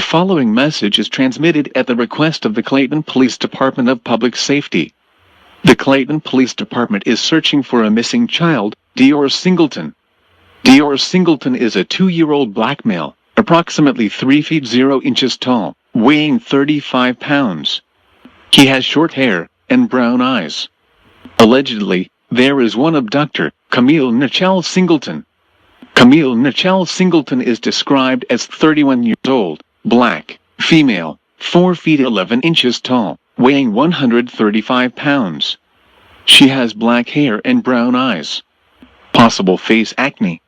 The following message is transmitted at the request of the Clayton Police Department of Public Safety. The Clayton Police Department is searching for a missing child, Dior Singleton. Dior Singleton is a 2-year-old black male, approximately 3 feet 0 inches tall, weighing 35 pounds. He has short hair and brown eyes. Allegedly, there is one abductor, Camille Nichelle Singleton. Camille Nichelle Singleton is described as 31 years old, black, female, 4 feet 11 inches tall, weighing 135 pounds. She has black hair and brown eyes. Possible face acne.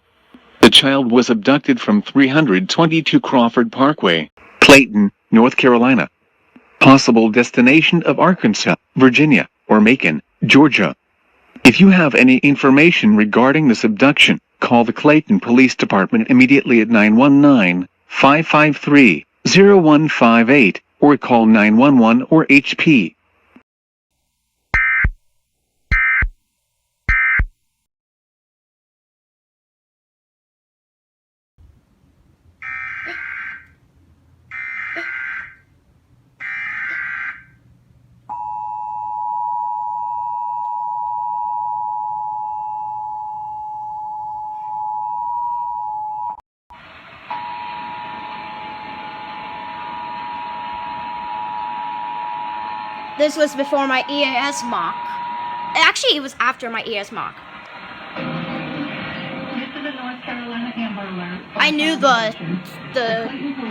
The child was abducted from 322 Crawford Parkway, Clayton, North Carolina. Possible destination of Arkansas, Virginia, or Macon, Georgia. If you have any information regarding this abduction, call the Clayton Police Department immediately at 919-553-0158 or call 911 or HP. This was before my EAS mock. Actually, it was after my EAS mock. I knew the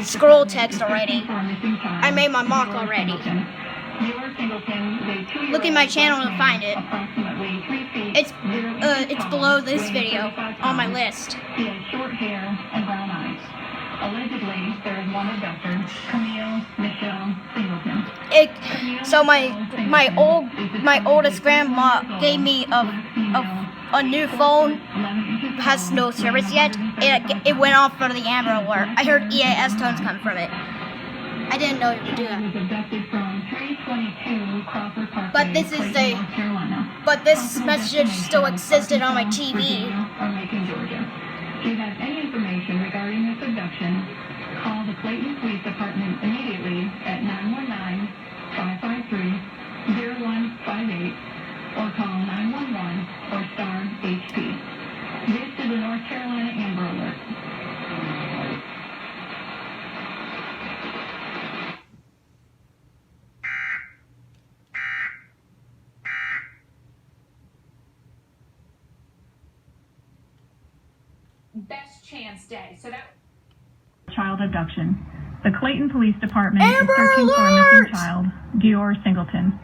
scroll text already. I made my mock already. Look at my channel to find it. It's below this video on my list. He has short hair and brown eyes. Allegedly, there is one abductor, Camille Nichelle Singleton. So my oldest grandma gave me a new phone. Has no service yet. It went off for the Amber Alert. I heard EAS tones come from it. I didn't know you could do that. But this message still existed on my TV. If you have any information regarding this abduction, call the Clayton Police Department immediately at 919-553-0158 or call 911 or star HP. This is a North Carolina Amber Alert. Best chance day. So that Child abduction. The Clayton Police Department is searching for a missing child, Dior Singleton.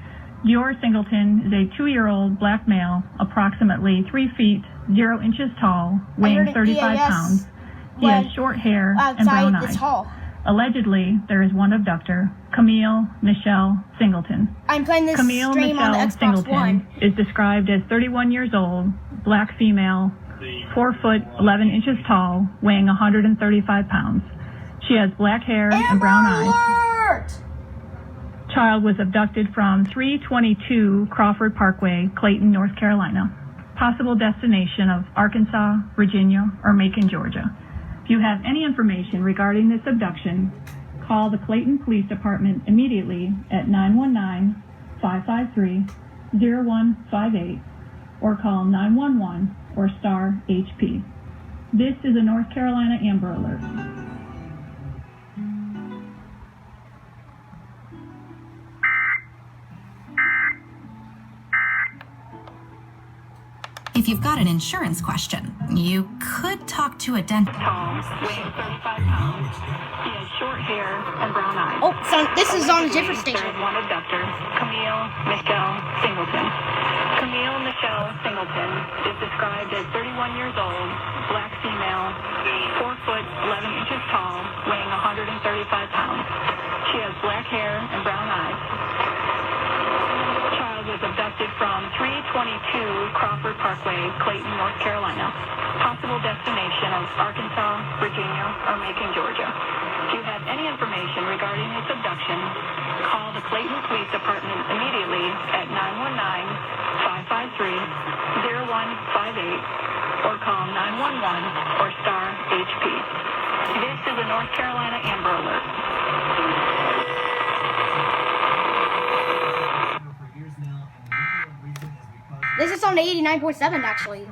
Dior Singleton is a 2-year-old black male, approximately 3 feet 0 inches tall, weighing 35 pounds. He has short hair and brown eyes. Allegedly, there is one abductor, Camille Nichelle Singleton. I'm playing this Camille stream on the Nichelle Xbox Singleton One. is described as 31 years old, black female, 4 foot 11 inches tall, weighing 135 pounds. She has black hair and brown eyes. Child was abducted from 322 Crawford Parkway, Clayton, North Carolina. Possible destination of Arkansas, Virginia, or Macon, Georgia. If you have any information regarding this abduction, call the Clayton Police Department immediately at 919-553-0158 or call 911 or star HP. This is a North Carolina Amber Alert. If you've got an insurance question, you could talk to a dentist. Tall, weighing 35 pounds. He has short hair and brown eyes. Oh, so this is on a different station. There is one abductor, Camille Nichelle Singleton. Camille Nichelle Singleton is described as 31 years old, black female, 4 foot 11 inches tall, weighing 135 pounds. She has black hair and brown eyes. Child was abducted from 322 Crawford Parkway, Clayton, North Carolina. Possible destination of Arkansas, Virginia, or Macon, Georgia. If you have any information regarding this abduction, call the Clayton Police Department immediately at 919-553-0158 or call 911 or star HP. This is a North Carolina Amber Alert. This is on 89.7 actually.